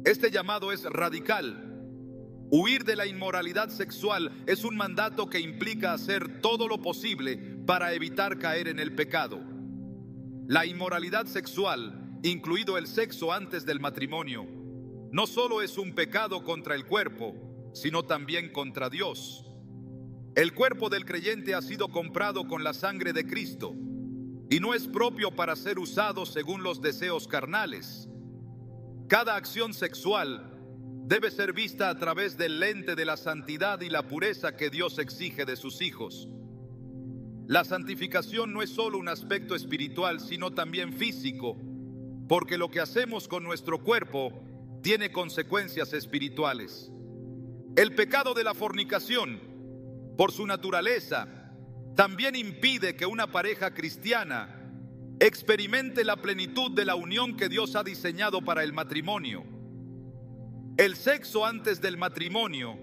Este llamado es radical. Huir de la inmoralidad sexual es un mandato que implica hacer todo lo posible para evitar caer en el pecado. La inmoralidad sexual, incluido el sexo antes del matrimonio, no solo es un pecado contra el cuerpo, sino también contra Dios. El cuerpo del creyente ha sido comprado con la sangre de Cristo y no es propio para ser usado según los deseos carnales. Cada acción sexual debe ser vista a través del lente de la santidad y la pureza que Dios exige de sus hijos. La santificación no es solo un aspecto espiritual, sino también físico, porque lo que hacemos con nuestro cuerpo tiene consecuencias espirituales. El pecado de la fornicación, por su naturaleza, también impide que una pareja cristiana experimente la plenitud de la unión que Dios ha diseñado para el matrimonio. El sexo antes del matrimonio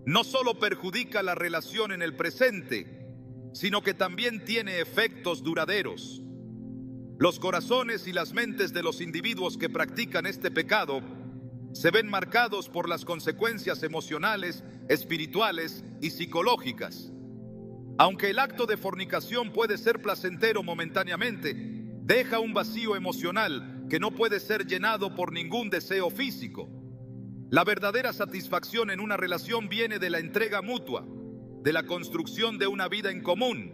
no solo perjudica la relación en el presente, sino que también tiene efectos duraderos. Los corazones y las mentes de los individuos que practican este pecado se ven marcados por las consecuencias emocionales, espirituales y psicológicas. Aunque el acto de fornicación puede ser placentero momentáneamente, deja un vacío emocional que no puede ser llenado por ningún deseo físico. La verdadera satisfacción en una relación viene de la entrega mutua, de la construcción de una vida en común,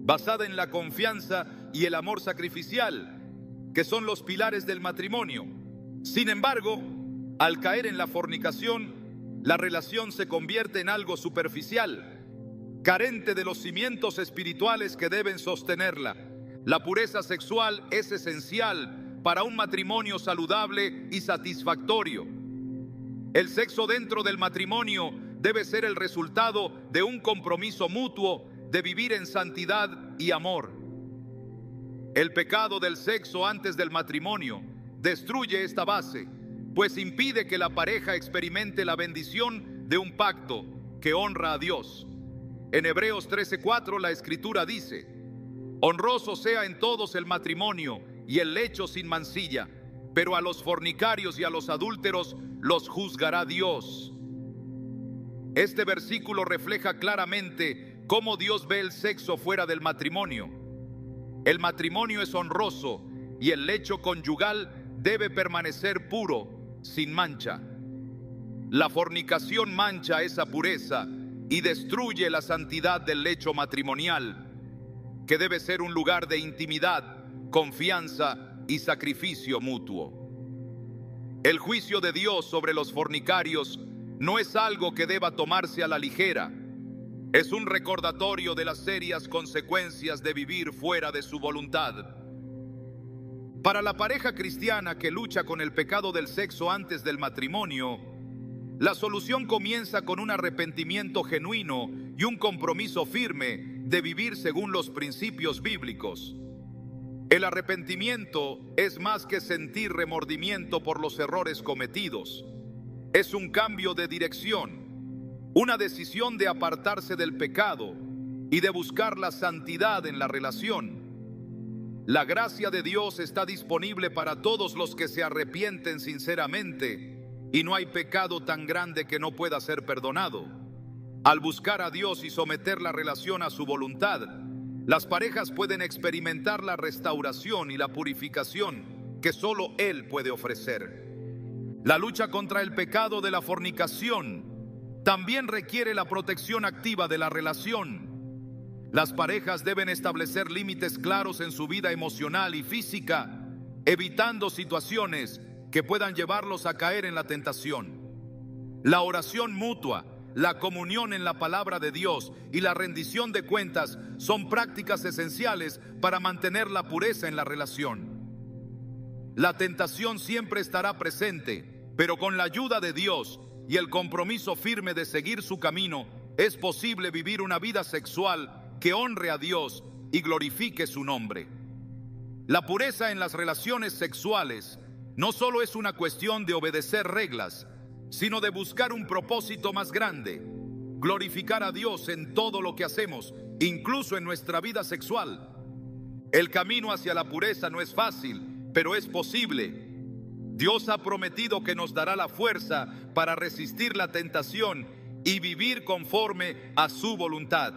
basada en la confianza y el amor sacrificial, que son los pilares del matrimonio. Sin embargo, al caer en la fornicación, la relación se convierte en algo superficial, carente de los cimientos espirituales que deben sostenerla. La pureza sexual es esencial para un matrimonio saludable y satisfactorio. El sexo dentro del matrimonio debe ser el resultado de un compromiso mutuo de vivir en santidad y amor. El pecado del sexo antes del matrimonio destruye esta base, pues impide que la pareja experimente la bendición de un pacto que honra a Dios. En Hebreos 13:4 la Escritura dice: honroso sea en todos el matrimonio y el lecho sin mancilla, pero a los fornicarios y a los adúlteros los juzgará Dios. Este versículo refleja claramente cómo Dios ve el sexo fuera del matrimonio. El matrimonio es honroso y el lecho conyugal debe permanecer puro, sin mancha. La fornicación mancha esa pureza y destruye la santidad del lecho matrimonial. que debe ser un lugar de intimidad, confianza y sacrificio mutuo. El juicio de Dios sobre los fornicarios no es algo que deba tomarse a la ligera. Es un recordatorio de las serias consecuencias de vivir fuera de su voluntad. Para la pareja cristiana que lucha con el pecado del sexo antes del matrimonio, la solución comienza con un arrepentimiento genuino y un compromiso firme de vivir según los principios bíblicos. El arrepentimiento es más que sentir remordimiento por los errores cometidos. Es un cambio de dirección, una decisión de apartarse del pecado y de buscar la santidad en la relación. La gracia de Dios está disponible para todos los que se arrepienten sinceramente, y no hay pecado tan grande que no pueda ser perdonado. Al buscar a Dios y someter la relación a su voluntad, las parejas pueden experimentar la restauración y la purificación que solo Él puede ofrecer. La lucha contra el pecado de la fornicación también requiere la protección activa de la relación. Las parejas deben establecer límites claros en su vida emocional y física, evitando situaciones que puedan llevarlos a caer en la tentación. La oración mutua, la comunión en la palabra de Dios y la rendición de cuentas son prácticas esenciales para mantener la pureza en la relación. La tentación siempre estará presente, pero con la ayuda de Dios y el compromiso firme de seguir su camino, es posible vivir una vida sexual que honre a Dios y glorifique su nombre. La pureza en las relaciones sexuales no solo es una cuestión de obedecer reglas, sino de buscar un propósito más grande: glorificar a Dios en todo lo que hacemos, incluso en nuestra vida sexual. El camino hacia la pureza no es fácil, pero es posible. Dios ha prometido que nos dará la fuerza para resistir la tentación y vivir conforme a su voluntad.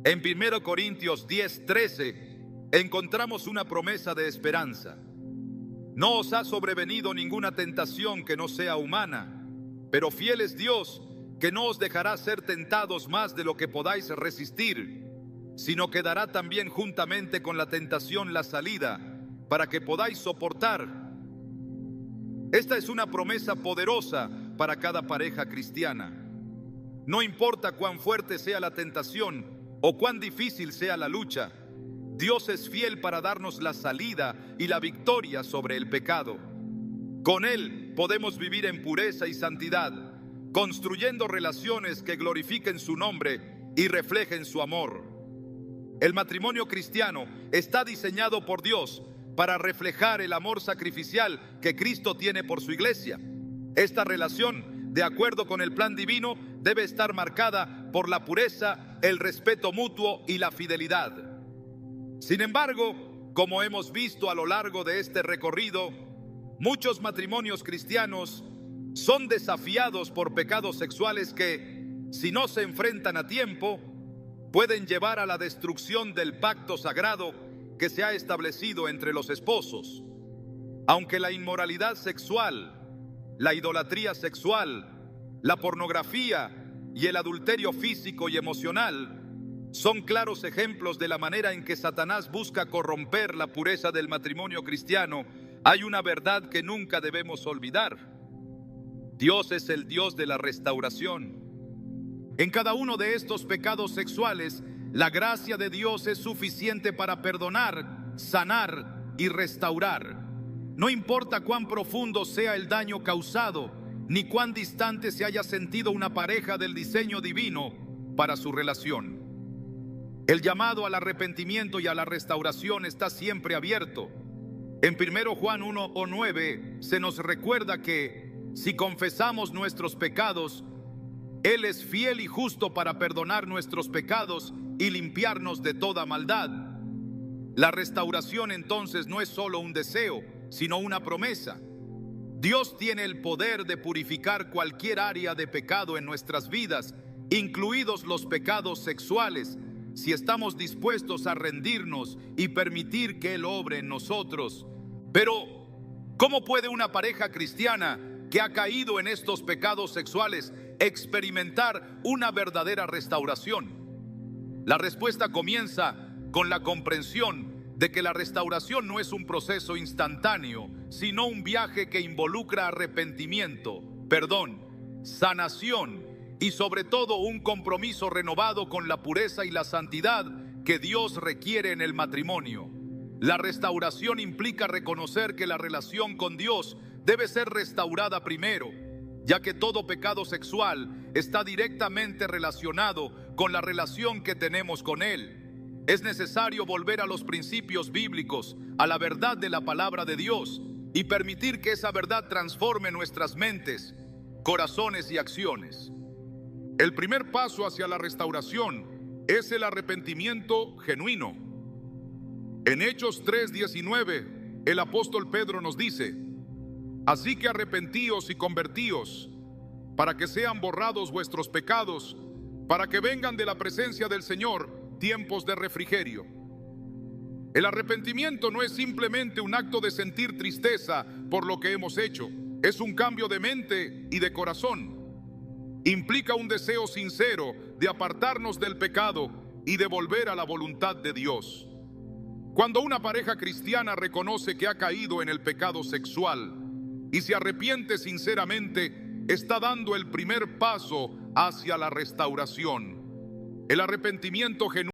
En 1 Corintios 10:13 encontramos una promesa de esperanza. No os ha sobrevenido ninguna tentación que no sea humana, pero fiel es Dios, que no os dejará ser tentados más de lo que podáis resistir, sino que dará también juntamente con la tentación la salida, para que podáis soportar. Esta es una promesa poderosa para cada pareja cristiana. No importa cuán fuerte sea la tentación o cuán difícil sea la lucha, Dios es fiel para darnos la salida y la victoria sobre el pecado. Con Él podemos vivir en pureza y santidad, construyendo relaciones que glorifiquen su nombre y reflejen su amor. El matrimonio cristiano está diseñado por Dios para reflejar el amor sacrificial que Cristo tiene por su iglesia. Esta relación, de acuerdo con el plan divino, debe estar marcada por la pureza, el respeto mutuo y la fidelidad. Sin embargo, como hemos visto a lo largo de este recorrido, muchos matrimonios cristianos son desafiados por pecados sexuales que, si no se enfrentan a tiempo, pueden llevar a la destrucción del pacto sagrado que se ha establecido entre los esposos. Aunque la inmoralidad sexual, la idolatría sexual, la pornografía y el adulterio físico y emocional son claros ejemplos de la manera en que Satanás busca corromper la pureza del matrimonio cristiano, hay una verdad que nunca debemos olvidar: Dios es el Dios de la restauración. En cada uno de estos pecados sexuales, la gracia de Dios es suficiente para perdonar, sanar y restaurar. No importa cuán profundo sea el daño causado, ni cuán distante se haya sentido una pareja del diseño divino para su relación. El llamado al arrepentimiento y a la restauración está siempre abierto. En 1 Juan 1:9 se nos recuerda que si confesamos nuestros pecados, Él es fiel y justo para perdonar nuestros pecados y limpiarnos de toda maldad. La restauración entonces no es solo un deseo, sino una promesa. Dios tiene el poder de purificar cualquier área de pecado en nuestras vidas, incluidos los pecados sexuales, si estamos dispuestos a rendirnos y permitir que Él obre en nosotros. Pero, ¿cómo puede una pareja cristiana que ha caído en estos pecados sexuales experimentar una verdadera restauración? La respuesta comienza con la comprensión de que la restauración no es un proceso instantáneo, sino un viaje que involucra arrepentimiento, perdón, sanación y sobre todo un compromiso renovado con la pureza y la santidad que Dios requiere en el matrimonio. La restauración implica reconocer que la relación con Dios debe ser restaurada primero, ya que todo pecado sexual está directamente relacionado con la relación que tenemos con Él. Es necesario volver a los principios bíblicos, a la verdad de la palabra de Dios, y permitir que esa verdad transforme nuestras mentes, corazones y acciones. El primer paso hacia la restauración es el arrepentimiento genuino. En Hechos 3:19, el apóstol Pedro nos dice: así que arrepentíos y convertíos, para que sean borrados vuestros pecados, para que vengan de la presencia del Señor tiempos de refrigerio. El arrepentimiento no es simplemente un acto de sentir tristeza por lo que hemos hecho, es un cambio de mente y de corazón. Implica un deseo sincero de apartarnos del pecado y de volver a la voluntad de Dios. Cuando una pareja cristiana reconoce que ha caído en el pecado sexual y se arrepiente sinceramente, está dando el primer paso hacia la restauración. El arrepentimiento genuino